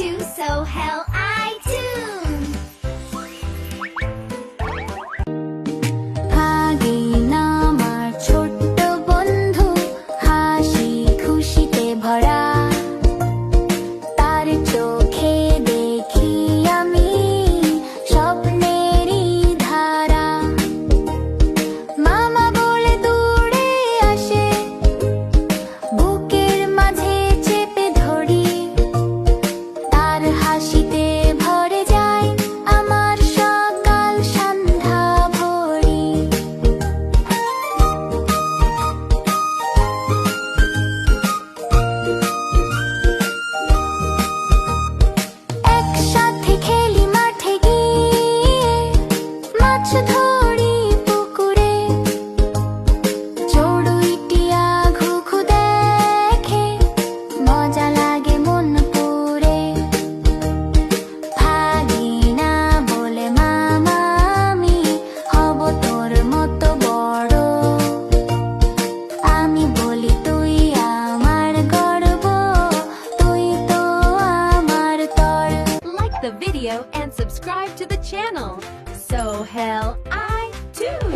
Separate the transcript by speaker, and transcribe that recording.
Speaker 1: too, so hell I too.
Speaker 2: ভাগিন আমার ছোট্ট বন্ধু, হাসি খুশিতে ভরা। তার চোখে দেখি আমি স্বপ্নেরই ধারা। মামা বলে দৌড়ে আসে, বুকের মাঝে চেপে ধরি। তার হাসিতে ভরে যায় আমার সকাল সন্ধ্যা ভরি। একসাথে খেলি মাঠে গিয়ে, মাছ ধরি পুকুরে। চড়ুইটিয়া ঘুঘু দেখে, মজা লাগে মন পুরে। ভাগিনা বলে মামা আমি হব তোর মতো বড়। আমি বলি তুই আমার গর্ব, তুই তো আমার তর।
Speaker 3: Like the video and subscribe to the channel. So hell I too.